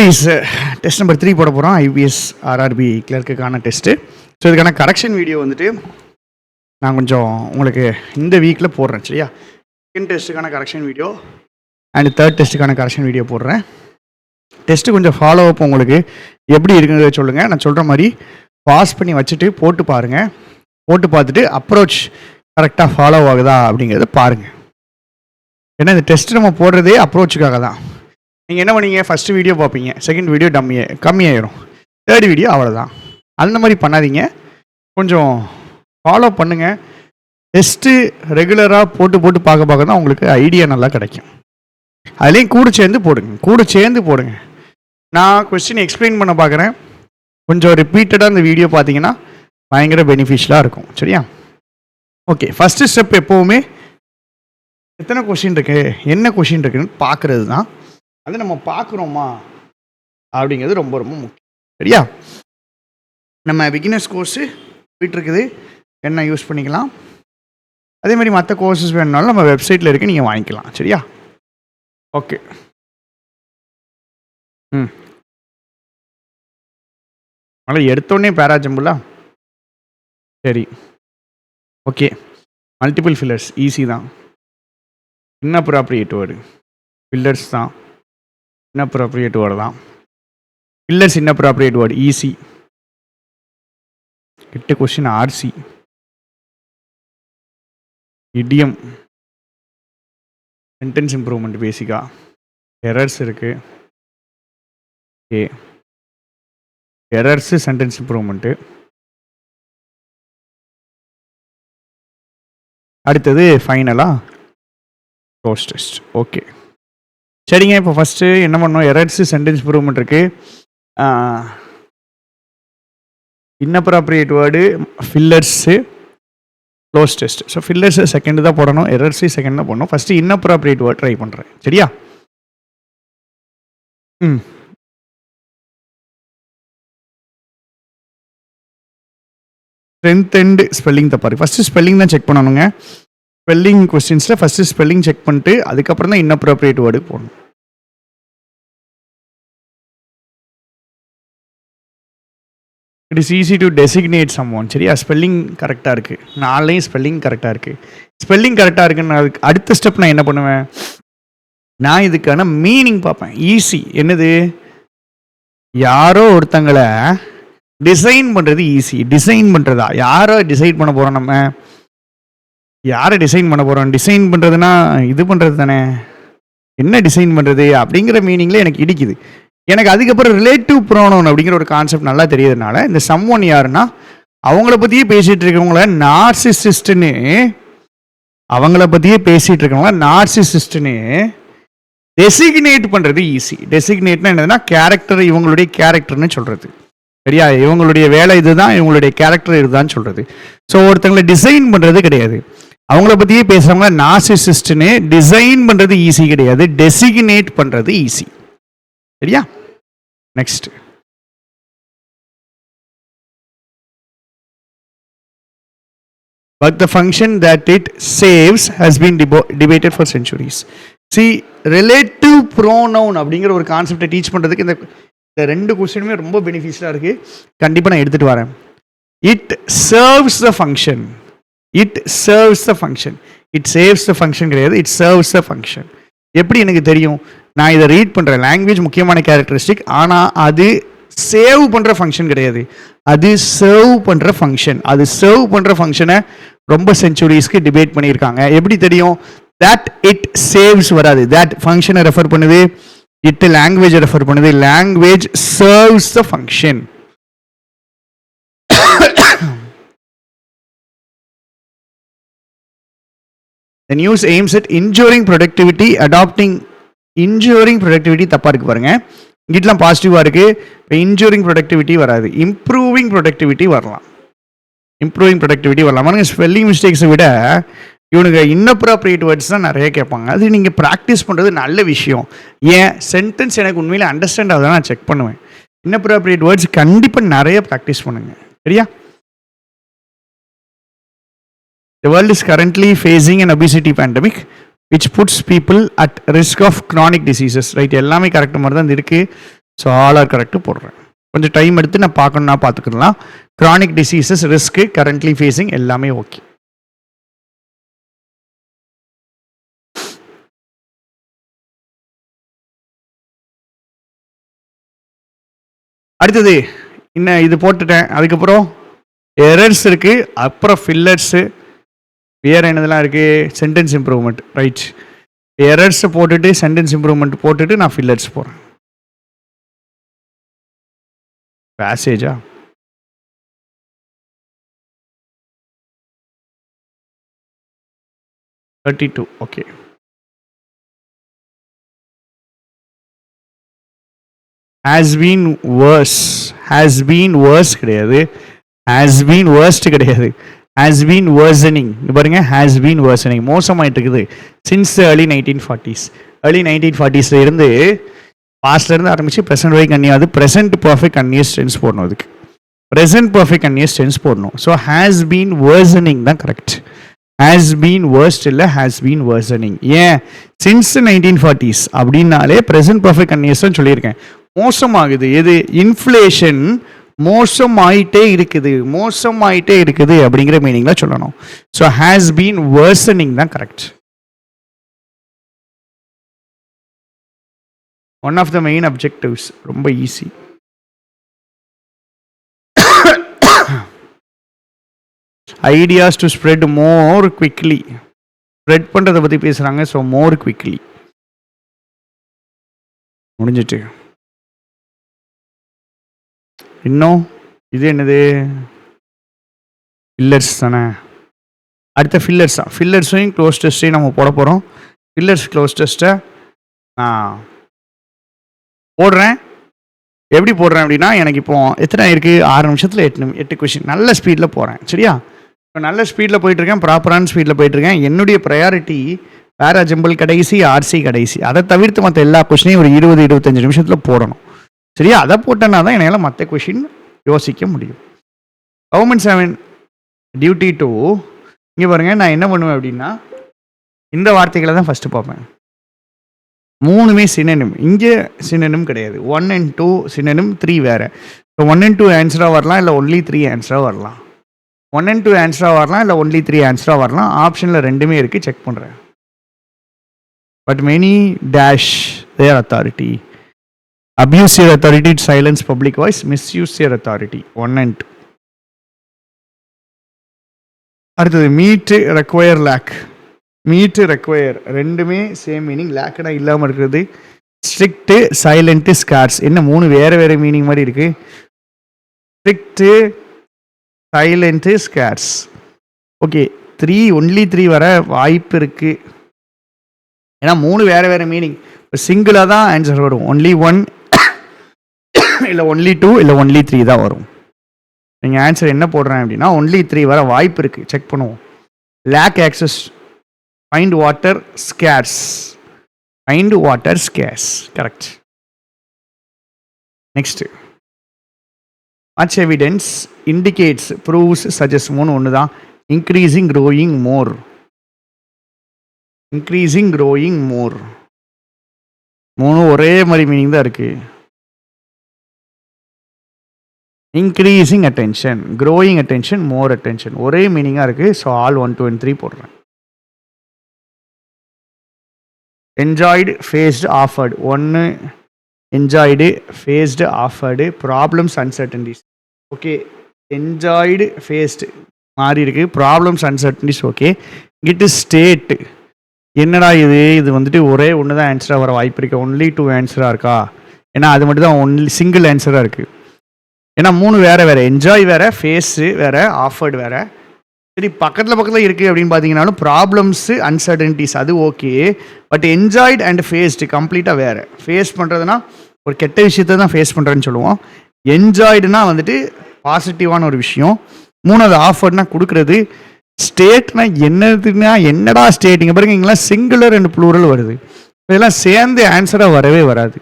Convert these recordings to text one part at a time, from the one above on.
Guys, test number 3 போட போகிறோம். IPS RRB கிளர்க்குக்கான டெஸ்ட்டு. ஸோ இதுக்கான கரெக்ஷன் வீடியோ வந்துட்டு நான் கொஞ்சம் உங்களுக்கு இந்த வீக்கில் போடுறேன். சரியா? செகண்ட் டெஸ்ட்டுக்கான கரெக்ஷன் வீடியோ அண்ட் தேர்ட் டெஸ்ட்டுக்கான கரெக்ஷன் வீடியோ போடுறேன். டெஸ்ட்டு கொஞ்சம் ஃபாலோ அப் உங்களுக்கு எப்படி இருக்குங்கிறத சொல்லுங்கள். நான் சொல்கிற மாதிரி பாஸ் பண்ணி வச்சுட்டு போட்டு பாருங்கள். போட்டு பார்த்துட்டு அப்ரோச் கரெக்டாக ஃபாலோ ஆகுதா அப்படிங்கிறத பாருங்கள். ஏன்னா இந்த டெஸ்ட்டு நம்ம போடுறதே அப்ரோச்சுக்காக தான். நீங்கள் என்ன பண்ணீங்க, ஃபஸ்ட்டு வீடியோ பார்ப்பீங்க, செகண்ட் வீடியோ கம்மியாயிரும், தேர்ட் வீடியோ அவ்வளோதான். அந்த மாதிரி பண்ணாதீங்க, கொஞ்சம் ஃபாலோ பண்ணுங்கள். டெஸ்ட்டு ரெகுலராக போட்டு பார்க்க தான் உங்களுக்கு ஐடியா நல்லா கிடைக்கும். அதுலேயும் கூட சேர்ந்து போடுங்க. நான் கொஸ்டின் எக்ஸ்பிளைன் பண்ண பார்க்குறேன். கொஞ்சம் ரிப்பீட்டடாக இந்த வீடியோ பார்த்தீங்கன்னா பயங்கர பெனிஃபிஷியலாக இருக்கும். சரியா? ஓகே, ஃபஸ்ட்டு ஸ்டெப் எப்போவுமே எத்தனை கொஷின் இருக்குது, என்ன கொஷின் இருக்குன்னு பார்க்குறது தான். அது நம்ம பார்க்குறோமா அப்படிங்கிறது ரொம்ப ரொம்ப முக்கியம். சரியா? நம்ம பிகினர்ஸ் கோர்ஸு போயிட்டுருக்குது, என்ன யூஸ் பண்ணிக்கலாம். அதே மாதிரி மற்ற கோர்சஸ் வேணுனாலும் நம்ம வெப்சைட்டில் இருக்குது, நீங்கள் வாங்கிக்கலாம். சரியா? ஓகே. அதனால் எடுத்தோடனே பேராஜம்புலா. சரி, ஓகே. மல்டிபிள் ஃபில்லர்ஸ் ஈஸி தான். இன்அப்ராப்ரியேட் வேர்டு ஃபில்லர்ஸ் தான். இன்அப்ராப்ரியேட் வேர்டு தான். Fillers inappropriate word easy. 8 question RC. Idiom, sentence improvement பேசிக்காக. எரர்ஸ் இருக்குது. Okay, errors sentence improvement. அடுத்தது ஃபைனலாக க்ளோஸ் டெஸ்ட். ஓகே, சரிங்க. இப்போ ஃபஸ்ட்டு என்ன பண்ணோம், எரர்ஸு சென்டென்ஸ் இம்ப்ரூவ்மெண்ட் இருக்குது, inappropriate word, fillers, close test. So fillers second தான் போடணும், எரர்ஸு செகண்ட் தான் போடணும். ஃபஸ்ட்டு இன்அப்ராப்ரியேட் வேர்டு ட்ரை பண்ணுறேன். சரியா? ஸ்ட்ரென்த் அண்ட் ஸ்பெல்லிங் தப்பாரு. ஃபஸ்ட்டு ஸ்பெல்லிங் தான் செக் பண்ணணுங்க. ஸ்பெல்லிங் கொஸ்டின்ஸில் ஃபஸ்ட்டு ஸ்பெல்லிங் செக் பண்ணிட்டு அதுக்கப்புறம் தான் இன்அப்ராப்ரியேட் வேர்டு போடணும். It is easy to designate someone. சரியா? ஸ்பெல்லிங் கரெக்டாக இருக்குது, நாளையும் ஸ்பெல்லிங் கரெக்டாக இருக்குது. ஸ்பெல்லிங் கரெக்டாக இருக்குன்னு அதுக்கு அடுத்த ஸ்டெப் நான் என்ன பண்ணுவேன், நான் இதுக்கான மீனிங் பார்ப்பேன். ஈஸி என்னது, யாரோ ஒருத்தங்களை டிசைன் பண்ணுறது ஈஸி. டிசைன் பண்ணுறதா, யாரோ டிசைட் பண்ண போகிறோம், நம்ம யாரை டிசைன் பண்ண போகிறோம். டிசைன் பண்ணுறதுனா இது பண்ணுறது தானே, என்ன டிசைன் பண்ணுறது அப்படிங்கிற மீனிங்கில் எனக்கு இடிக்குது. எனக்கு அதுக்கப்புறம் ரிலேட்டிவ் ப்ரோனவுன் அப்படிங்கிற ஒரு கான்செப்ட் நல்லா தெரியறதுனால இந்த சம்ஒன் யாருன்னா அவங்கள பற்றியே பேசிகிட்டு இருக்கவங்கள நார்சிசிஸ்ட்னு, அவங்கள பற்றியே பேசிகிட்டு இருக்கவங்கள நார்சிசிஸ்ட்னு டெசிக்னேட் பண்ணுறது ஈஸி. டெசிக்னேட்னா என்னதுன்னா கேரக்டர், இவங்களுடைய கேரக்டர்னு சொல்கிறது. சரியா? இவங்களுடைய வேலை இதுதான், இவங்களுடைய கேரக்டர் இதுதான் சொல்கிறது. ஸோ ஒருத்தங்களை டிசைன் பண்ணுறது கிடையாது. அவங்கள பற்றியே பேசுகிறவங்க நார்சிசிஸ்ட்னு டிசைன் பண்ணுறது ஈஸி கிடையாது, டெசிக்னேட் பண்ணுறது ஈஸி. சரியா? Next, but the function that it saves has been debated for centuries. See, relative pronoun அப்படிங்கிற ஒரு கான்செப்டை டீச் பண்ணுறதுக்கு இந்த ரெண்டு கொஸ்டினுமே ரொம்ப பெனிஃபிஷியலாக இருக்குது. கண்டிப்பாக நான் எடுத்துகிட்டு வரேன். It serves the function. It serves the function. It saves the function கிடையாது, இட் சர்வ்ஸ் த ஃபங்க்ஷன். எப்படி எனக்கு தெரியும், நான் இதை ரீட் பண்ணுறேன். லாங்குவேஜ் முக்கியமான கேரக்டரிஸ்டிக், ஆனால் அது சேவ் பண்ணுற ஃபங்க்ஷன் கிடையாது, அது சர்வ் பண்ணுற ஃபங்க்ஷன். அது சர்வ் பண்ணுற ஃபங்க்ஷனை ரொம்ப சென்ச்சுரிஸ்க்கு டிபேட் பண்ணியிருக்காங்க. எப்படி தெரியும், தட் இட் சேவ்ஸ் வராது, தட் ஃபங்க்ஷனை ரெஃபர் பண்ணுது, இட் லாங்குவேஜை ரெஃபர் பண்ணுது, language serves the function. The news aims at ensuring productivity, adopting injuring productivity தப்பாக இருக்குது பாருங்கள். இங்கிட்டலாம் பாசிட்டிவாக இருக்குது. இப்போ இன்ஜூரிங் ப்ரொடக்டிவிட்டி வராது, இம்ப்ரூவிங் ப்ரொடக்டிவிட்டி வரலாம். இம்ப்ரூவிங் ப்ரொடக்டிவிட்டி வரலாம். ஆனால் ஸ்பெல்லிங் மிஸ்டேக்ஸை விட இவனுக்கு இன்அப்ராப்ரியேட் வேர்ட்ஸ் தான் நிறைய கேட்பாங்க. அது நீங்கள் ப்ராக்டிஸ் பண்ணுறது நல்ல விஷயம். ஏன் சென்டென்ஸ் எனக்கு உண்மையிலே அண்டர்ஸ்டாண்ட் ஆகுதான் நான் செக் பண்ணுவேன். இன்அப்ராப்ரியேட் வேர்ட்ஸ் கண்டிப்பாக நிறைய ப்ராக்டிஸ் பண்ணுங்க. சரியா? The world is currently facing an obesity pandemic which puts people at risk of chronic diseases. Right? எல்லாமே கரெக்ட் மாதிரி தான் இருக்குது. ஸோ ஆல் ஆர் கரெக்ட் போடுறேன். கொஞ்சம் டைம் எடுத்து நான் பார்க்கணுன்னா பார்த்துக்கலாம். Chronic diseases, risk, currently facing எல்லாமே ஓகே. அடுத்தது இன்னும் இது போட்டுட்டேன். அதுக்கப்புறம் எரர்ஸ் இருக்குது, அப்புறம் ஃபில்லர்ஸு, வேறு என்னதெல்லாம் இருக்குது, சென்டென்ஸ் இம்ப்ரூவ்மெண்ட். ரைட், எரர்ஸை போட்டுட்டு சென்டென்ஸ் இம்ப்ரூவ்மெண்ட் போட்டுட்டு நான் ஃபில்லர்ஸ் போகிறேன். பேசேஜா 32 ஓகே. has been worse கிடையாது, has been worst கிடையாது, has been worsening. பாருங்க, has been worsening, மோசமாயிட்டு இருக்குது since early 1940s. early 1940s இருந்து பாஸ்ட்ல இருந்து ஆரம்பிச்சு ப்ரெசென்ட் வரைக்கும் கன்னியாது. ப்ரெசென்ட் பர்ஃபெக்ட் கன்னியஸ் டென்ஸ் போடணும். அதுக்கு ப்ரெசென்ட் பர்ஃபெக்ட் கன்னியஸ் டென்ஸ் போடணும். ஸோ has been worsening தான் கரெக்ட். has been worst இல்லை, has been worsening. ஏன், since 1940s அப்படின்னாலே ப்ரெசென்ட் பர்ஃபெக்ட் கன்னியஸ் தான் சொல்லியிருக்கேன். மோசமாகுது எது, இன்ஃப்ளேஷன் மோசமாயிட்டே இருக்குது அப்படிங்கிற மீனிங்ல சொல்லணும். ஸோ has been worsening தான் correct. One of the main objectives, ரொம்ப easy. Ideas to spread more quickly, spread பண்ணுறதை பற்றி பேசுகிறாங்க. ஸோ மோர் குவிக்லி முடிஞ்சிட்டு. இன்னும் இது என்னது, ஃபில்லர்ஸ் தானே. அடுத்த ஃபில்லர்ஸ் தான். ஃபில்லர்ஸையும் க்ளோஸ் டெஸ்ட்டையும் நம்ம போட போகிறோம். ஃபில்லர்ஸ் க்ளோஸ் டெஸ்ட்டை நான் போடுறேன். எப்படி போடுறேன் அப்படின்னா, எனக்கு இப்போ எத்தனை இருக்குது, 6 நிமிஷத்தில் 8 கொஷின். நல்ல ஸ்பீடில் போகிறேன், சரியா? இப்போ நல்ல ஸ்பீடில் போயிட்டுருக்கேன், ப்ராப்பரான ஸ்பீடில் போயிட்டுருக்கேன். என்னுடைய ப்ரையாரிட்டி பேரா ஜம்பிள் கடைசி, ஆர்சி கடைசி. அதை தவிர்த்து மற்ற எல்லா கொஷினையும் ஒரு 20-25 நிமிஷத்தில் போடணும், சரியா? அதை போட்டேன்னா தான் என்னால் மற்ற கொஷின் யோசிக்க முடியும். Government 7 duty to. இங்கே பாருங்கள், நான் என்ன பண்ணுவேன் அப்படின்னா, இந்த வார்த்தைகளை தான் ஃபஸ்ட்டு பார்ப்பேன். 3மே சினனிம். இங்கே சினனிம் கிடையாது. 1 and 2 சினனிம், 3 வேறு. இப்போ 1 and 2 ஆன்சராக வரலாம், இல்லை ஒன்லி 3 ஆன்சராக வரலாம். 1 and 2 ஆன்சராக வரலாம், இல்லை ஒன்லி 3 ஆன்சராக வரலாம். ஆப்ஷனில் ரெண்டுமே இருக்குது, செக் பண்ணுறேன். But many dash their authority. Abuse your authority to silence public voice. Misuse your authority. 1 and 2. அடுத்தது meet, require, lack. Meet, require ரெண்டுமே சேம் மீனிங். லேக்கடா இல்லாமல் இருக்கிறது. Strict, silent, scarce. என்ன 3 வேறு மீனிங் மாதிரி இருக்குது. Strict, silent, scarce. Okay, 3 only 3 வர வாய்ப்பு இருக்குது. ஏன்னா 3 வேறு மீனிங். இப்போ சிங்கிளாக தான் ஆன்சர் வரும். ஒன்லி 1 இல்லை ஒன்லி 2 இல்லை ஒன்லி 3 தான் வரும். நீங்கள் ஆன்சர் என்ன போடுறேன் அப்படின்னா, ஒன்லி 3 வர வாய்ப்பு இருக்குது, செக் பண்ணுவோம். Lack access, find water, scarce. Find water, scarce, correct. Next, much evidence, indicates, proves, suggest. 3 ஒன்று தான். Increasing, growing, more. Increasing, growing, more 3 ஒரே மாதிரி மீனிங் தான் இருக்குது. Increasing attention, growing attention, more attention ஒரே மீனிங்காக இருக்குது. ஸோ ஆல் 1, 2 and 3 போடுறேன். Enjoyed, faced, offered. 1 enjoyed, faced, offered. Problems, uncertainties. Okay, enjoyed, faced மாறி இருக்குது. Problems, uncertainties. ஓகே, இங்கிட்டு ஸ்டேட்டு. என்னடா இது வந்துட்டு ஒரே ஒன்று தான் ஆன்சராக வர வாய்ப்பு இருக்குது. ஒன்லி 2 ஆன்சராக இருக்கா? ஏன்னா அது மட்டும் தான் ஒன்லி சிங்கிள் ஆன்சராக இருக்குது. ஏன்னா 3 வேறு. என்ஜாய் வேறு, ஃபேஸு வேறு, ஆஃபர்டு வேறு. சரி, பக்கத்தில் இருக்குது அப்படின்னு பார்த்தீங்கன்னாலும் ப்ராப்ளம்ஸு, அன்சர்டன்டிஸ் அது okay. But enjoyed and faced கம்ப்ளீட்டாக வேறு. ஃபேஸ் பண்ணுறதுனா ஒரு கெட்ட விஷயத்தை தான் ஃபேஸ் பண்ணுறேன்னு சொல்லுவோம். என்ஜாய்டுனா வந்துட்டு பாசிட்டிவான ஒரு விஷயம். 3வது ஆஃபர்ட்னா கொடுக்குறது. ஸ்டேட்னா என்னடா ஸ்டேட்? இங்கே பாருங்க, இங்கெல்லாம் சிங்குலர் அண்ட் ப்ளூரல் வருது. இதெல்லாம் சேர்ந்து ஆன்சராக வரவே வராது.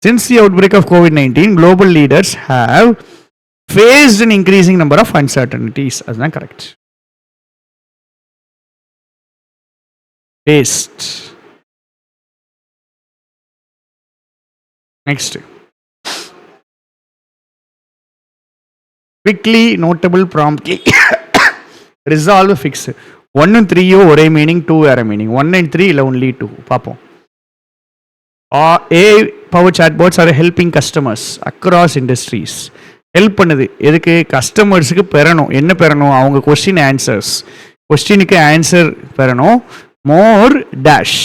Since the outbreak of COVID-19, global leaders have faced an increasing number of uncertainties. That's correct. Faced. Next, quickly, notable, promptly, resolve, fix. 1 3 ஒரே மீனிங், 2 வேற மீனிங். 1 and 3 இல்லை ஒன்லி 2. பார்ப்போம். AI power chatbots are helping customers across industries. Help பண்ணுது எதுக்கு? கஸ்டமர்ஸுக்கு பெறணும். என்ன பெறணும்? அவங்க கொஸ்டின் ஆன்சர்ஸ். கொஸ்டினுக்கு ஆன்சர் பெறணும். மோர் டேஷ்,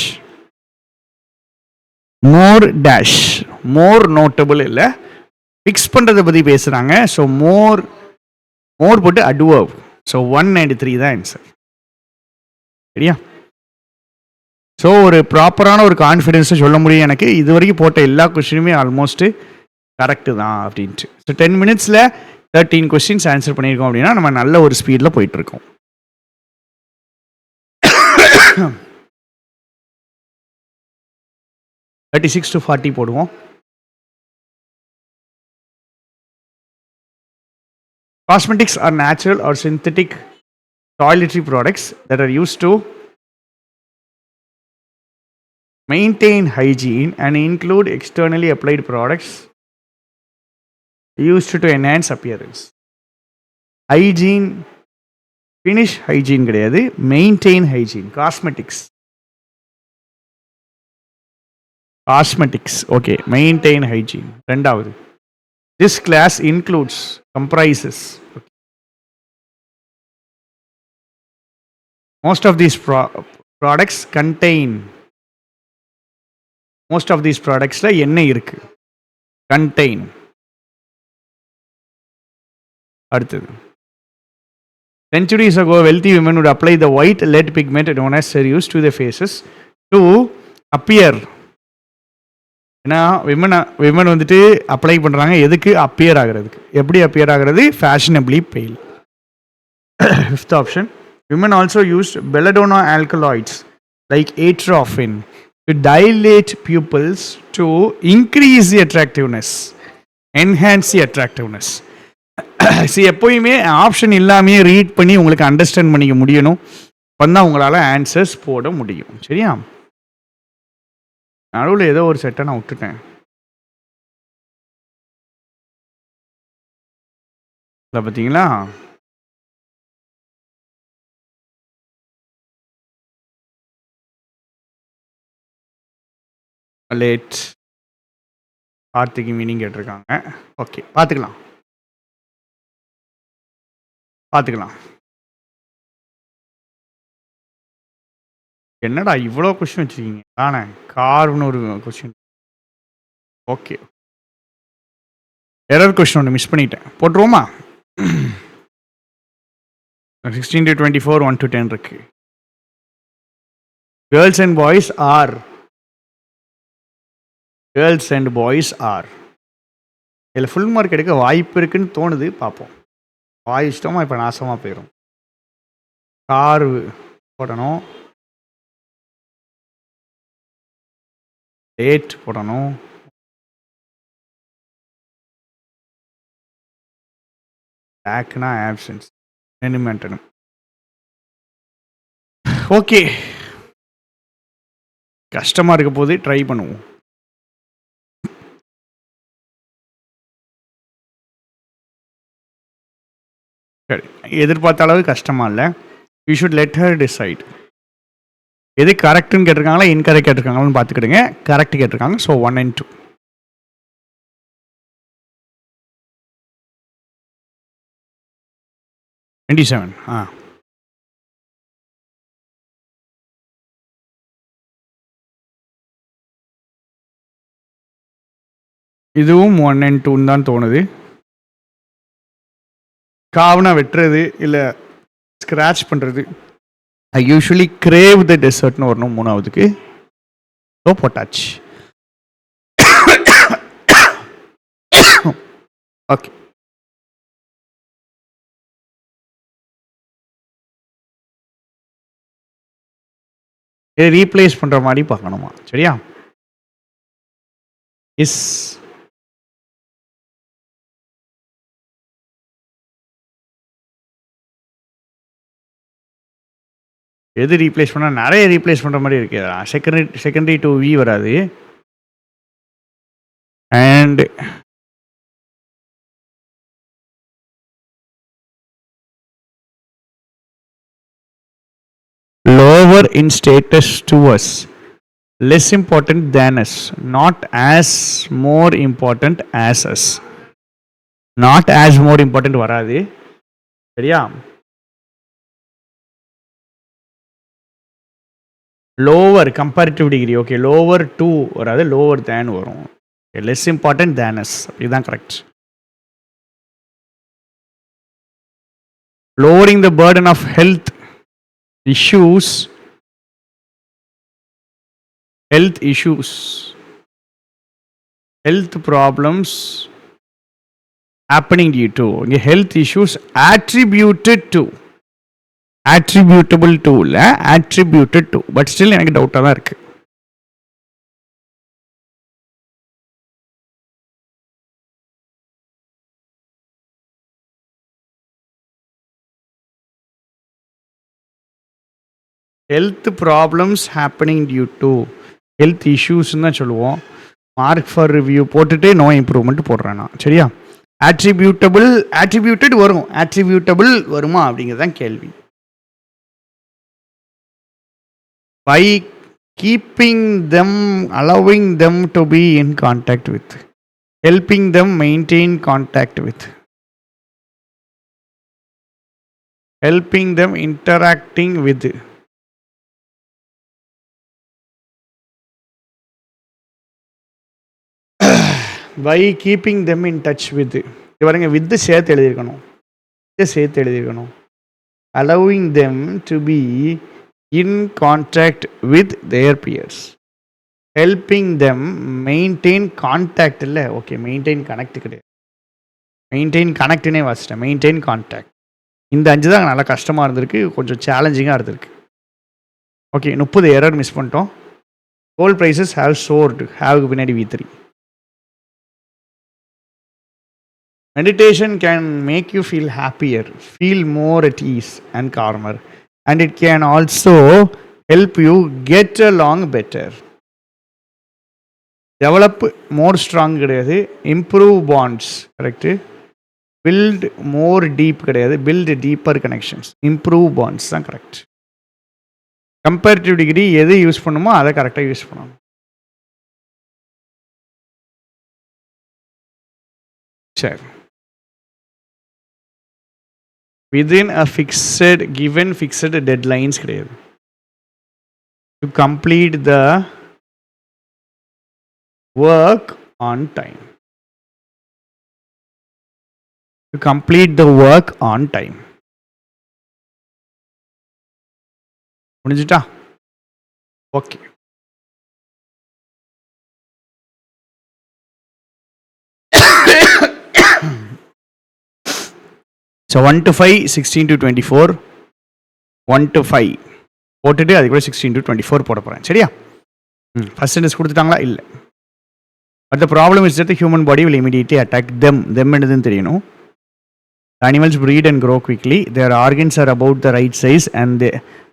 மோர் டேஷ், மோர் நோட்டபிள் இல்லை, ஃபிக்ஸ் பண்ணுறதை பற்றி பேசுகிறாங்க. ஸோ மோர், மோர் போட்டு அட்வர்ப். ஸோ 1 and 3 தான் ஆன்சர். சரியா? ஸோ ஒரு ப்ராப்பரான ஒரு கான்ஃபிடென்ஸை சொல்ல முடியும் எனக்கு. இது வரைக்கும் போட்ட எல்லா கொஸ்டினுமே ஆல்மோஸ்ட்டு கரெக்டு தான் அப்படின்ட்டு. ஸோ 10 minutesல 13 கொஸ்டின்ஸ் ஆன்சர் பண்ணியிருக்கோம் அப்படின்னா நம்ம நல்ல ஒரு ஸ்பீடில் போயிட்டுருக்கோம். $36 to $40 போடுவோம். Cosmetics are natural or synthetic toiletry products that are used to maintain hygiene and include externally applied products used to enhance appearance. Hygiene, finish hygiene கிடையாது, maintain hygiene. Cosmetics, cosmetics, okay, maintain hygiene. ரெண்டாவது, this class includes, comprises, okay. Most of these products contain, most of these productsல என்ன இருக்கு? contain. அடுத்தது, centuries ago wealthy women would apply the white lead pigment known as ceruleus to their faces to appear. ஏன்னா women வந்துட்டு apply பண்ணுறாங்க எதுக்கு? Appear ஆகிறதுக்கு. எப்படி appear ஆகிறது? Fashionably pale. Fifth option, women also used belladonna alkaloids like atropine to dilate pupils to increase the attractiveness, enhance the attractiveness. So எப்போயுமே option இல்லாமையே read பண்ணி உங்களுக்கு அண்டர்ஸ்டாண்ட் பண்ணிக்க முடியணும். அப்போ தான் உங்களால் ஆன்சர்ஸ் போட முடியும். சரியா? நடுவில் ஏதோ ஒரு செட்டை நான் விட்டுட்டேன். இல்லை பார்த்தீங்களா? லேட் வார்த்தைக்கு மீனிங் கேட்டிருக்காங்க. ஓகே, பார்த்துக்கலாம். என்னடா இவ்வளோ கொஸ்டின் வச்சுருக்கீங்க? தானே கார்னு ஒரு கொஸ்டின். ஓகே, எரர் கொஸ்டின் ஒன்று மிஸ் பண்ணிட்டேன். போட்டுருவோமா? 16 to 24, 1 to 10 இருக்கு. Girls and boys are, girls and boys are. இதில் ஃபுல் மார்க் எடுக்க வாய்ப்பு இருக்குன்னு தோணுது. பார்ப்போம். வாயிச்சிட்டோமா இப்போ நாசமாக போயிடும். கார் போடணும், டேட் போடணும், பேக்னா ஆப்சன்ஸ், மென்டனும். ஓகே, கஷ்டமாக இருக்க போது ட்ரை பண்ணுவோம். சரி, எதிர்பார்த்த அளவு கஷ்டமாக இல்லை. You should let her decide. எது கரெக்டுன்னு கேட்டிருக்காங்களா இன்கரெக்ட் கேட்டிருக்காங்களான்னு பார்த்துக்கிடுங்க. கரெக்ட் கேட்டிருக்காங்க. So 1 and 2. இதுவும் 1 and 2 தான் தோணுது. காவனா வெட்டுறது இல்லை ஸ்க்ராட்ச் பண்ணுறது. ஐ யூஸ்வலி கிரேவ் த டெசர்ட்னு வரணும் மூணாவதுக்கு. ஸோ போட்டாச்சு. ஓகே, இதை ரீப்ளேஸ் பண்ணுற மாதிரி பார்க்கணுமா? சரியா? இஸ் எது ரீப்ளேஸ் பண்ணால் நிறைய ரீப்ளேஸ் பண்ணுற மாதிரி இருக்கு. செகண்டரி டு வி வராது. And lower in status to us, less important than us, not as more important as us. Not as more important வராது, சரியா? lower comparative degree, okay, lower to வராது, lower than வரும். less important than us, இதுதான் correct. lowering the burden of health issues, health problems happening due to, health issues attributed to, attributable to இல்ல attributed to, but still எனக்கு டவுட்டாக தான் இருக்கு. Health problems happening due to, health இஷ்யூஸ்ன்னு தான் சொல்லுவோம். Mark for review போட்டுட்டு no improvement போடுறேன் நான், சரியா? attributed வரும், attributable வருமா அப்படிங்கிறது தான் கேள்வி. by keeping them, allowing them to be in contact with, helping them maintain contact with, helping them interacting with, by keeping them in touch with, இவருங்க வித் சேர்த்து எழுதியிருக்கணும், allowing them to be in contact with their peers, helping them maintain contact இல்லை, okay maintain connect கிடையாது, maintain கனெக்ட்னே வாசிட்டேன், maintain contact. இந்த 5 தான் நல்லா கஷ்டமாக இருந்திருக்கு, கொஞ்சம் சேலஞ்சிங்காக இருந்திருக்கு. ஓகே 30 எரர் மிஸ் பண்ணிட்டோம். கோல்ட் ப்ரைஸஸ் ஹேவ் சோர்டு, ஹேவுக்கு பின்னாடி V3. Meditation can make you feel happier, feel more at ease and calmer, and it can also help you get along better. Develop more strong கிடையாது, improve bonds, correct? Build more deep கிடையாது, build deeper connections, improve bonds தான் correct. Comparative degree எது use பண்ணுமோ அதை கரெக்டாக use பண்ணணும். சரி, within a given fixed deadlines கிடையாது. To complete the work on time. To complete the work on time. முடிஞ்சிட்டா? Okay. So 1 to 5, 16 to 24, 1 to 5 போட்டுட்டு அது கூட 16 to 24 போட போகிறேன், சரியா? ஃபர்ஸ்ட் சென்டென்ஸ் கொடுத்துட்டாங்களா? இல்லை. But the problem is that human body will immediately attack them என்னதுன்னு தெரியணும். Animals breed and grow quickly. Their organs are about the right size and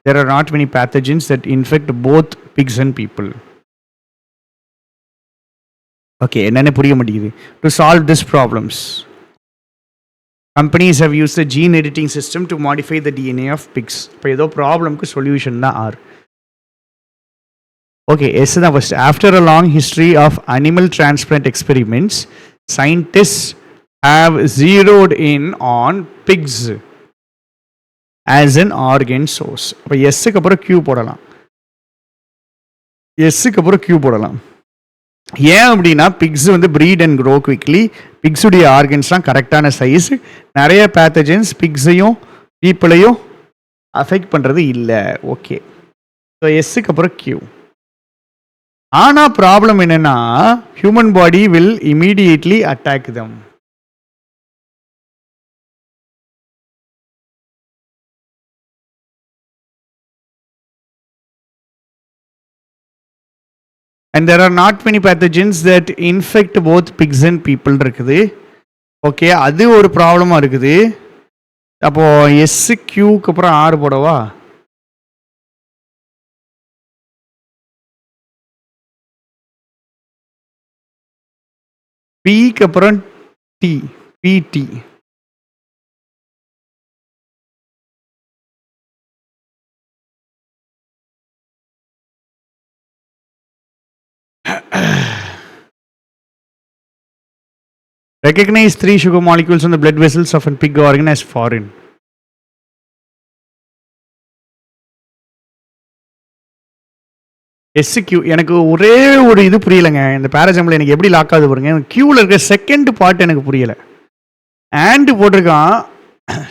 there are not many pathogens that infect both pigs and people. Okay, என்னென்ன புரிய மாட்டேங்குது? To solve these problems, companies have used the gene editing system to modify the DNA of pigs. இப்போ ஏதோ ப்ராப்ளம்க்கு solution தான் R. Okay, S தான் first. After a long history of animal transplant experiments, scientists have zeroed in on pigs as an organ source. இப்போ எஸ்ஸுக்கு அப்புறம் Q போடலாம், ஏன் அப்படின்னா fix வந்து ப்ரீட் அண்ட் க்ரோ குவிக்லி, பிக்ஸுடைய ஆர்கன்ஸ்லாம் கரெக்டான சைஸ், நிறைய பேத்தஜன்ஸ் பிக்ஸையும் பீப்புளையும் அஃபெக்ட் பண்ணுறது இல்லை. ஓகே, ஸோ எஸ்ஸுக்கு அப்புறம் கியூ. ஆனால் ப்ராப்ளம் என்னென்னா human body will immediately attack them. And there are not many pathogens that infect both pigs and people இருக்குது. ஓகே, அது ஒரு ப்ராப்ளமாக இருக்குது. அப்போ எஸ் கியூக்கு அப்புறம் ஆறு போடவா? பிக்கு அப்புறம் டி, பிடி. Recognize 3 sugar molecules on the blood vessels of a pig organ as foreign. SQ எனக்கு ஒரே ஒரு இது புரியலைங்க. இந்த பேராஜம்பிள் எனக்கு எப்படி லாக் ஆகுது பாருங்க. கியூவில் இருக்க செகண்ட் பார்ட் எனக்கு புரியலை. ஆண்டு போட்டிருக்கான்.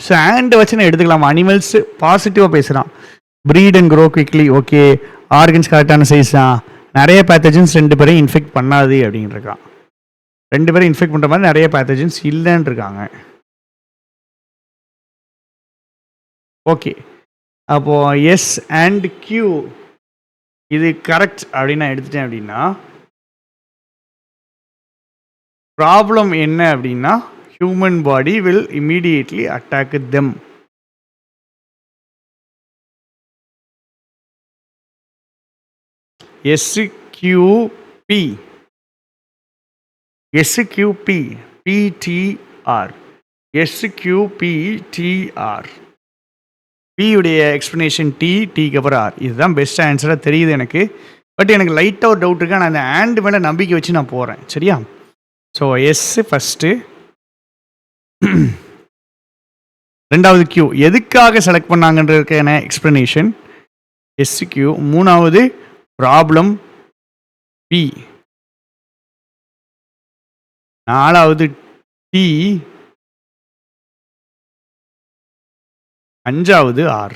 ஸோ ஆண்டை வச்சு நான் எடுத்துக்கலாம். அனிமல்ஸ் பாசிட்டிவாக பேசுகிறான். Breed and grow quickly, okay. Organs கரெக்டான சைஸ் தான். நிறைய பேத்தஜன்ஸ் 2 பேரையும் இன்ஃபெக்ட் பண்ணாது அப்படின்னு இருக்கான். 2 பேரும் இன்ஃபெக்ட் பண்ணுற மாதிரி நிறைய பேத்தஜன்ஸ் இல்லைன்னு இருக்காங்க. ஓகே, அப்போது எஸ் அண்ட் கியூ இது கரெக்ட் அப்படின்னு நான் எடுத்துட்டேன். அப்படின்னா ப்ராப்ளம் என்ன அப்படின்னா human body will immediately attack them. SQP PTR SQPTR P உடைய எக்ஸ்பிளனேஷன் Tக்கு அப்புறம் R. இதுதான் பெஸ்ட் ஆன்சராக தெரியுது எனக்கு. பட் எனக்கு லைட்டாக ஒரு டவுட் இருக்கு. நான் அந்த ஆண்டு மேலே நம்பிக்கை வச்சு நான் போகிறேன். சரியா? ஸோ எஸ் ஃபஸ்ட்டு, ரெண்டாவது கியூ எதுக்காக செலக்ட் பண்ணாங்கன்றதுக்கான எக்ஸ்பிளனேஷன் SQ, மூணாவது ப்ராப்ளம் P, நாலாவது T, அஞ்சாவது R.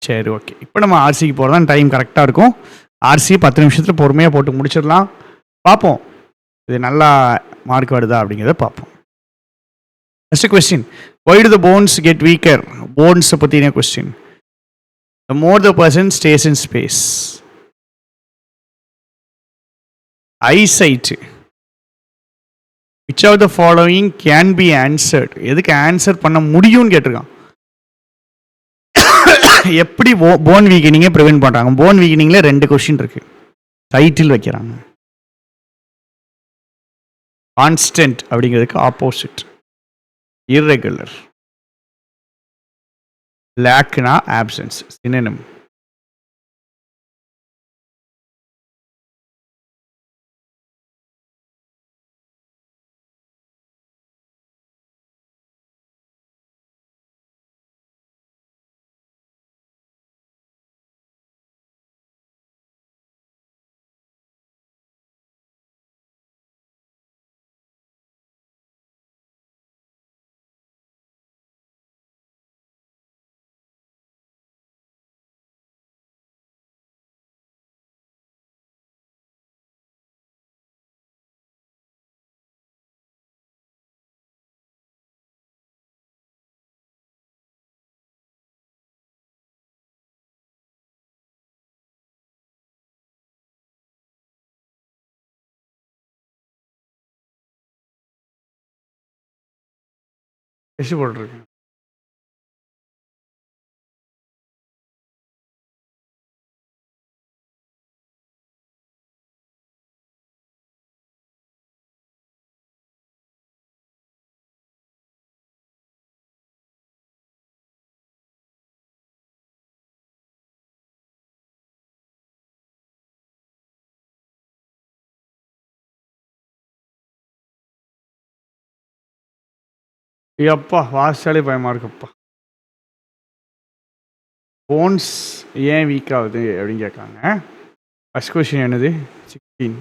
சரி, ஓகே. இப்போ நம்ம ஆர்சிக்கு போகிறதான் டைம் கரெக்டாக இருக்கும். ஆர்சி 10 நிமிஷத்தில் பொறுமையாக போட்டு முடிச்சிடலாம். பார்ப்போம் இது நல்லா மார்க் வருதா அப்படிங்கிறத பார்ப்போம். First question, why do the bones get weaker? Bones பற்றின question. The more the person stays in space. Eyesight, which of the following can be answered? எதுக்கு ஆன்சர் பண்ண முடியும்னு கேட்டிருக்கான். எப்படி போன் வீக்கனிங்கை ப்ரிவென்ட் பண்ணுறாங்க? போன் வீக்கனிங்கில் 2 கொஸ்டின் இருக்கு, டைட்டில் வைக்கிறாங்க. Constant அப்படிங்கிறதுக்கு opposite irregular, லேக்னா options, synonym. Test போட்டிருக்கேன். எப்பா வாசாலே பயமாக இருக்குப்பா. போன்ஸ் ஏன் வீக் ஆகுது அப்படின்னு கேட்காங்க. ஃபர்ஸ்ட் கொஸ்டின் என்னது? 16.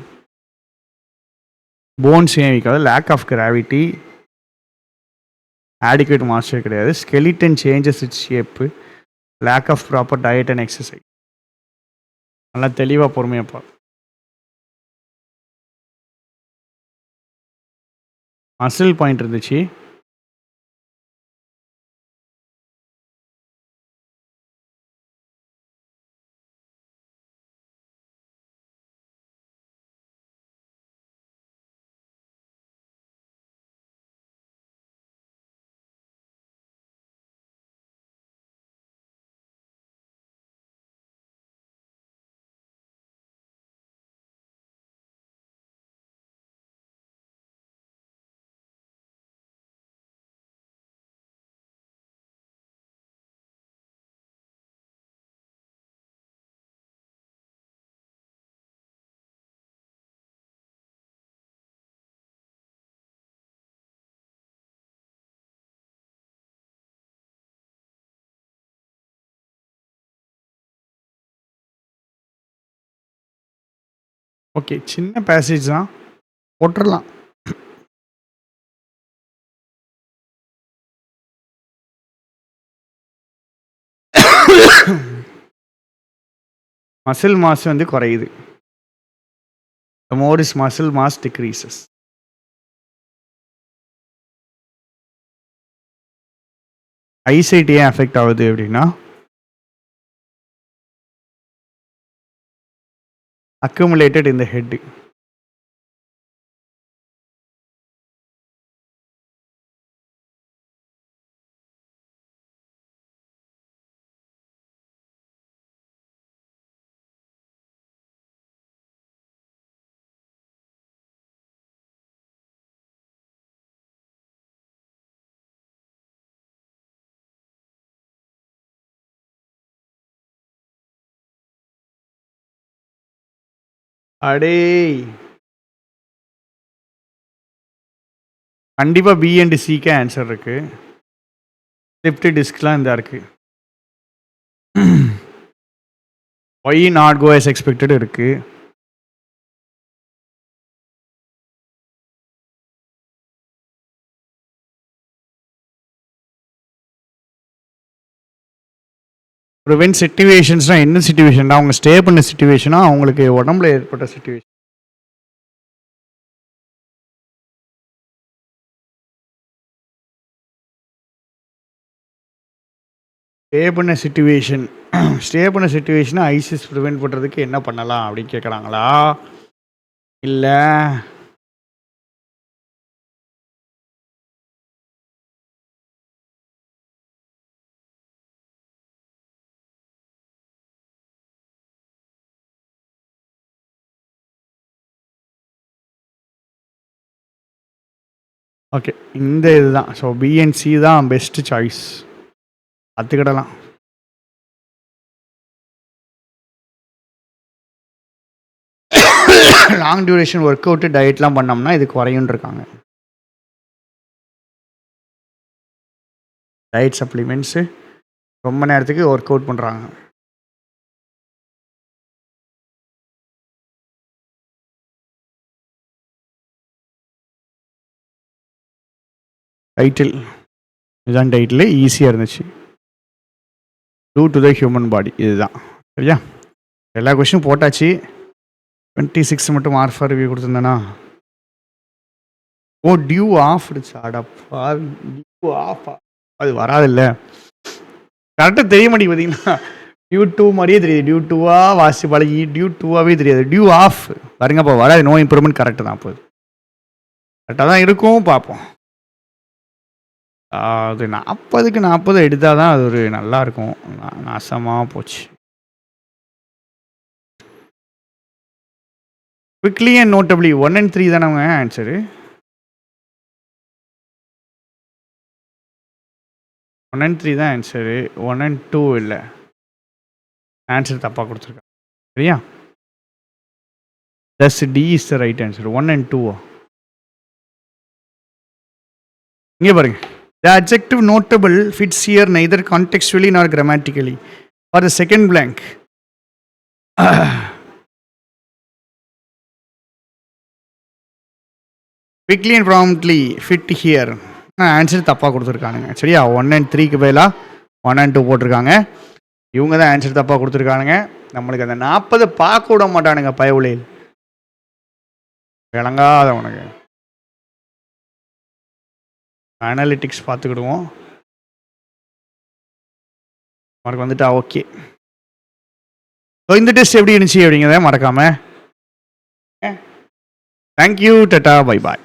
போன்ஸ் ஏன் வீக் ஆகுது? லேக் ஆஃப் கிராவிட்டி, ஆடிக்வேட் மாஸ்டர் கிடையாது, skeleton changes its shape, lack of proper diet and exercise. நல்லா தெளிவாக பொறுமையாப்பா. மசில் பாயிண்ட் இருந்துச்சு. ஓகே, சின்ன பேசேஜ் தான், போட்டுடலாம். மசில் மாஸ் வந்து குறையுது. The more is muscle mass decreases. Eyesight ஏன் அஃபெக்ட் ஆகுது அப்படின்னா, accumulated in the head. அடே கண்டிப்பாக பி அண்ட் சிக்கு ஆன்சர் இருக்கு. ஸ்லிப்ட் டிஸ்க்லாம் இந்த இருக்கு. Why not go as expected இருக்கு. ப்ரிவென்ட் சிச்சுவேஷன்ஸ்னால் என்ன சிச்சுவேஷன்னா, அவங்க ஸ்டே பண்ண சிச்சுவேஷனா அவங்களுக்கு உடம்புல ஏற்பட்ட சிச்சுவேஷன். ஸ்டே பண்ண சிச்சுவேஷனை ஐசிஸ் ப்ரிவென்ட் பண்ணுறதுக்கு என்ன பண்ணலாம் அப்படின்னு கேட்குறாங்களா? இல்லை ஓகே, இந்த இதுதான். ஸோ பிஎன்சி தான் பெஸ்ட் சாய்ஸ், பார்த்துக்கிடலாம். லாங் டியூரேஷன் ஒர்க் அவுட்டு டயட்லாம் பண்ணோம்னா இது குறையும் இருக்காங்க. டயட் சப்ளிமெண்ட்ஸு ரொம்ப நேரத்துக்கு ஒர்க் அவுட் பண்ணுறாங்க. டைட்டில் இதுதான், டைட்டில் ஈஸியாக இருந்துச்சு. Due to the human body, இதுதான் சரியா. எல்லா கொஸ்டினும் போட்டாச்சு. 26 மட்டும் ஆர்ஃபா ரிவ்யூ கொடுத்துருந்தேனா? ஓ டியூ ஆஃப் அடப்பா, டியூ ஆஃப் அது வராதில்ல, கரெக்டாக தெரிய மாட்டேங்குது. பார்த்தீங்கன்னா டியூ டூ மாதிரியே தெரியுது. டியூ டூவாக வாசி பழகி டியூ டூவாகவே தெரியாது. டியூ ஆஃப் பாருங்கப்பா, வராது. நோ இம்ப்ரூவ்மெண்ட் கரெக்டு தான். போகுது கரெக்டாக தான் இருக்கும். பார்ப்போம். அது 40க்கு 40 எடுத்தால் தான் அது ஒரு நல்லாயிருக்கும். நாசமாக போச்சு. குவிக்லி அண்ட் நோட்டபிளி 1 and 3 தானே அவங்க ஆன்சரு. 1 and 3 தான் ஆன்சரு. 1 and 2 இல்லை, ஆன்சர் தப்பாக கொடுத்துருக்காங்க சரியா. Thus D is the right answer. 1 and 2. இங்கே பாருங்க. The adjective notable fits here neither contextually nor grammatically. For the second blank, quickly and promptly fit here. Answer தப்பாக கொடுத்துருக்கானுங்க சரியா. 1 and 3க்கு பதிலாக 1 and 2 போட்டிருக்காங்க. இவங்க தான் ஆன்சர் தப்பாக கொடுத்துருக்கானுங்க. நம்மளுக்கு அந்த 40 பார்க்க விட மாட்டானுங்க பயவுளையில், விளங்காதவனுங்க. அனாலிட்டிக்ஸ் பார்த்துக்கிடுவோம். மார்க் வந்துட்டா ஓகே. ஸோ இந்த டெஸ்ட் எப்படி இருந்துச்சு அப்படிங்கிறத மறக்காமல். Thank you, ta-ta, bye bye.